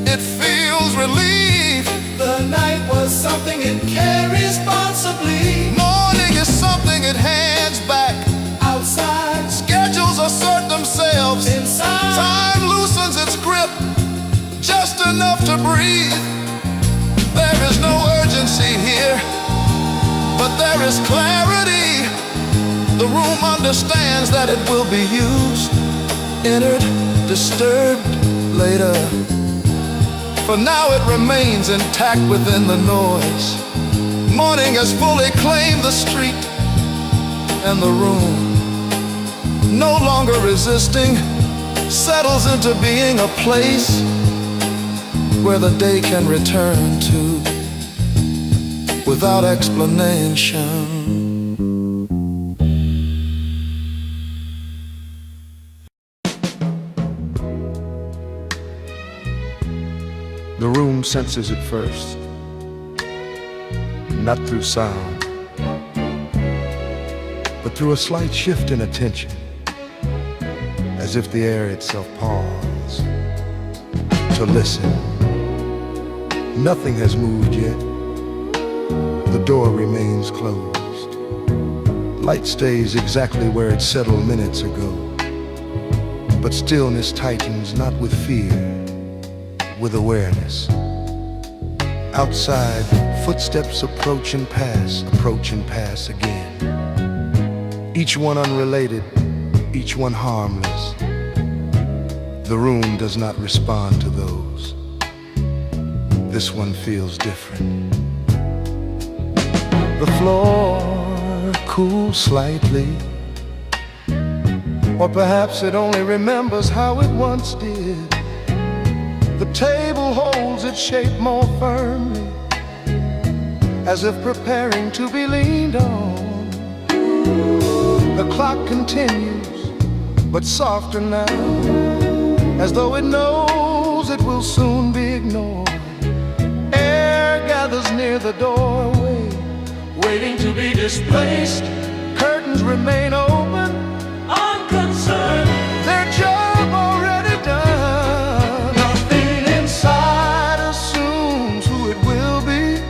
B: It feels relief.
E: The night was something it carries responsibly.
B: Morning is something it hands back.
E: Outside,
B: Schedules assert themselves.
E: inside.
B: Time loosens its grip, just enough to breathe. There is no urgency here, but there is clarity. The room understands that it will be used, entered, disturbed later. For now it remains intact within the noise. Morning has fully claimed the street and the room. No longer resisting, settles into being a place where the day can return to without explanation. The room senses it first, not through sound, but through a slight shift in attention, as if the air itself paused to listen. Nothing has moved yet. The door remains closed. Light stays exactly where it settled minutes ago, but stillness tightens not with fear, with awareness. Outside, footsteps approach and pass again. Each one unrelated, each one harmless. The room does not respond to those. This one feels different. The floor cools slightly, or perhaps it only remembers how it once did. The table holds its shape more firmly, as if preparing to be leaned on. The clock continues, but softer now, as though it knows it will soon be ignored. Air gathers near the doorway, waiting to be displaced. Curtains remain open,
E: Unconcerned,
B: their job already done. Nothing inside assumes who it will be.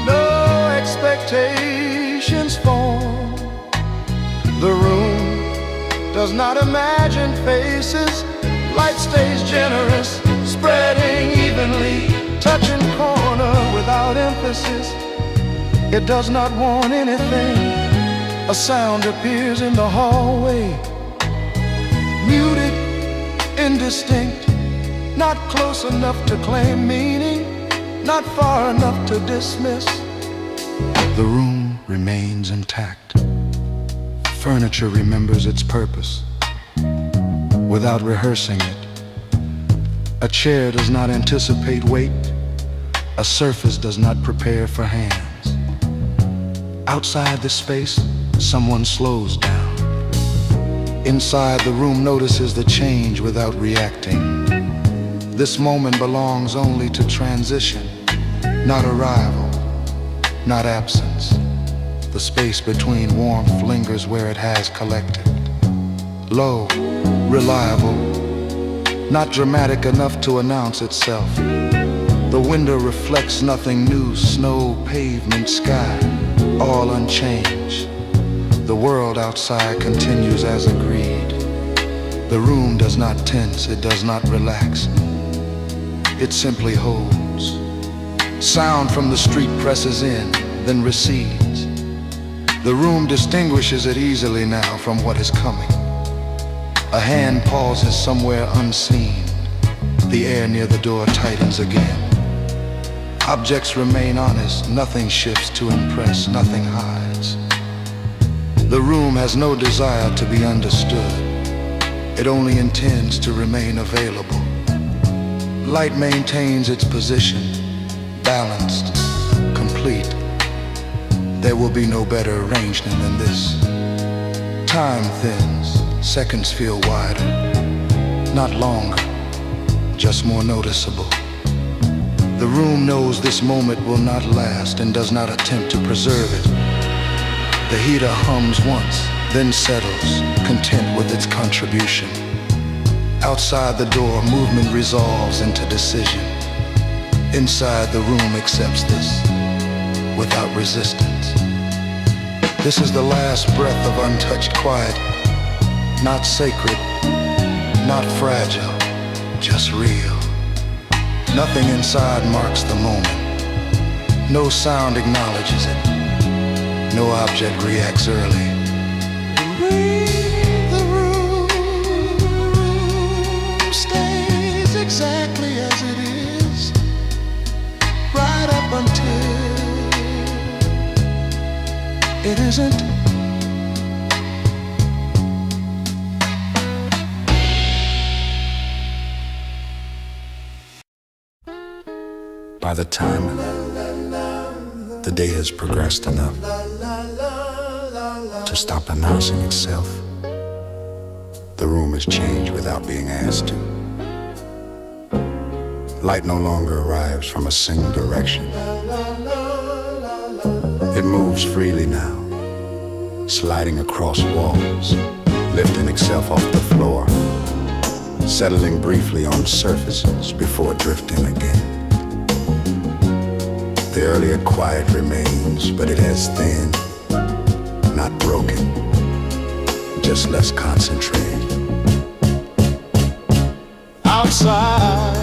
B: No expectations form. The room does not imagine faces. Light stays generous, spreading evenly, touching corner without emphasis. It does not want anything. A sound appears in the hallway, muted, indistinct, not close enough to claim meaning, not far enough to dismiss. The room remains intact. Furniture remembers its purpose without rehearsing it. A chair does not anticipate weight. A surface does not prepare for hands. Outside this space, someone slows down. Inside, the room notices the change without reacting. This moment belongs only to transition, not arrival, not absence. The space between warmth lingers where it has collected. Low, reliable, not dramatic enough to announce itself. The window reflects nothing new, snow, pavement, sky, all unchanged. The world outside continues as agreed. The room does not tense, it does not relax. It simply holds. Sound from the street presses in, then recedes. The room distinguishes it easily now from what is coming. A hand pauses somewhere unseen. The air near the door tightens again. Objects remain honest, nothing shifts to impress, nothing hides. The room has no desire to be understood. It only intends to remain available. Light maintains its position, balanced, complete. There will be no better arrangement than this. Time thins, seconds feel wider, not longer, just more noticeable. The room knows this moment will not last and does not attempt to preserve it. The heater hums once, then settles, content with its contribution. Outside the door, movement resolves into decision. Inside, the room accepts this without resistance. This is the last breath of untouched quiet, not sacred, not fragile, just real. Nothing inside marks the moment. No sound acknowledges it. No object reacts early. The room stays exactly as it is, right up until it isn't.
F: By the time the day has progressed enough to stop announcing itself, the room has changed without being asked to. Light no longer arrives from a single direction. It moves freely now, sliding across walls, lifting itself off the floor, settling briefly on surfaces before drifting again. The earlier quiet remains, but it has thinned, not broken, just less concentrated.
B: Outside,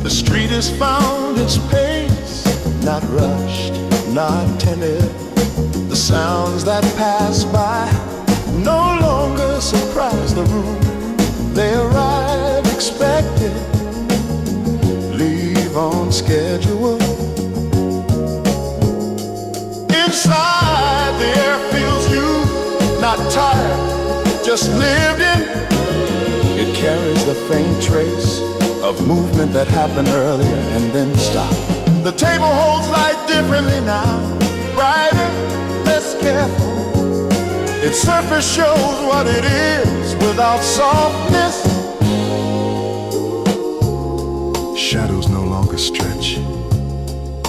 B: the street has found its pace, not rushed, not timid. The sounds that pass by no longer surprise the room. They arrive expected, leave on schedule. Inside, the air feels new, not tired, just lived in. It carries the faint trace of movement that happened earlier and then stopped. The table holds light differently now, brighter, less careful. Its surface shows what it is without softness.
F: Shadows no longer stretch.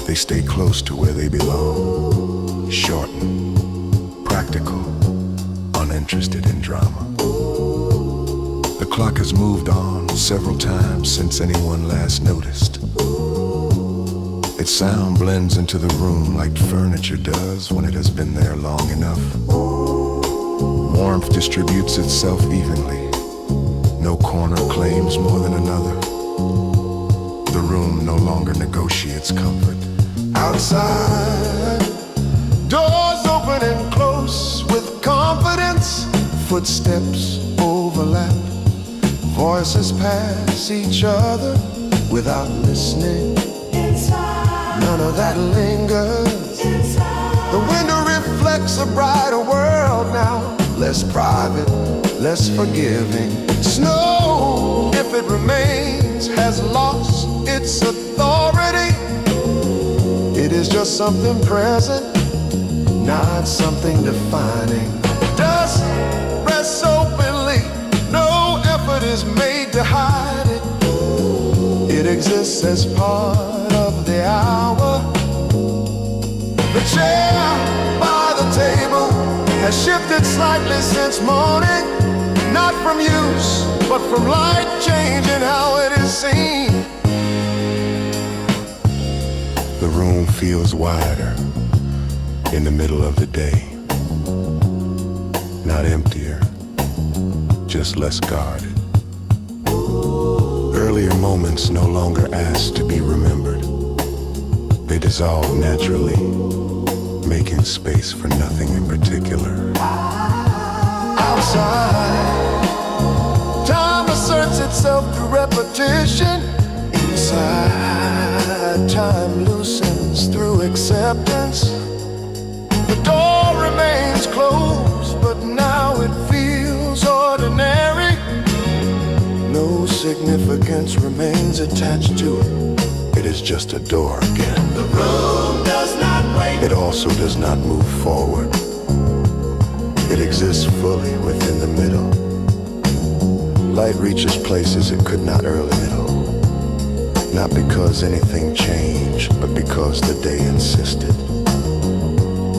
F: They stay close to where they belong. Shortened, practical, uninterested in drama. The clock has moved on several times since anyone last noticed. Its sound blends into the room like furniture does when it has been there long enough. Warmth distributes itself evenly. No corner claims more than another. The room no longer negotiates comfort.
B: Outside, doors open and close with confidence. Footsteps overlap. Voices pass each other without listening. None of that lingers. The window reflects a brighter world now. Less private, less forgiving. Snow, if it remains, has lost its authority. It is just something present, not something defining. Dust rests openly, no effort is made to hide it. It exists as part of the hour. The chair by the table has shifted slightly since morning. Not from use, but from light changing how it is seen.
F: The room feels wider in the middle of the day. Not emptier, just less guarded. Earlier moments no longer ask to be remembered. They dissolve naturally, making space for nothing in particular.
B: Outside, time asserts itself through repetition. Inside, time loosens through acceptance. The door remains closed, but now it feels ordinary. No significance remains attached to it.
F: It is just a door again.
B: The room does not wait.
F: It also does not move forward. It exists fully within the middle. Light reaches places it could not earlier. Not because anything changed, but because the day insisted.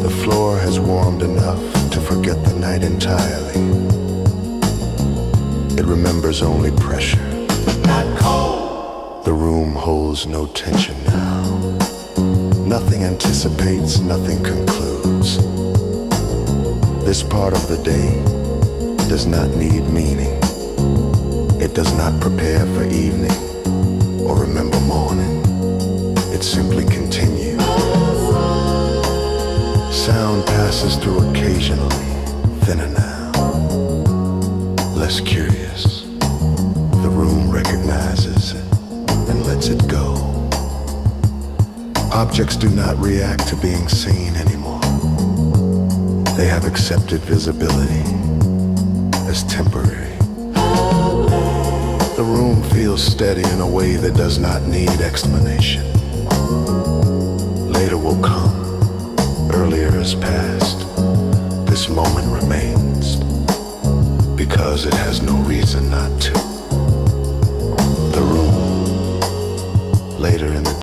F: The floor has warmed enough to forget the night entirely. It remembers only pressure.
B: Not cold.
F: The room holds no tension now. Nothing anticipates, nothing concludes. This part of the day does not need meaning. It does not prepare for evening or remember morning. It simply continues. Sound passes through occasionally, thinner now, less curious. The room recognizes it and lets it go. Objects do not react to being seen anymore. They have accepted visibility as temporary. The room feels steady in a way that does not need explanation. Later will come. Earlier is past. This moment remains because it has no reason not to. The room, later in the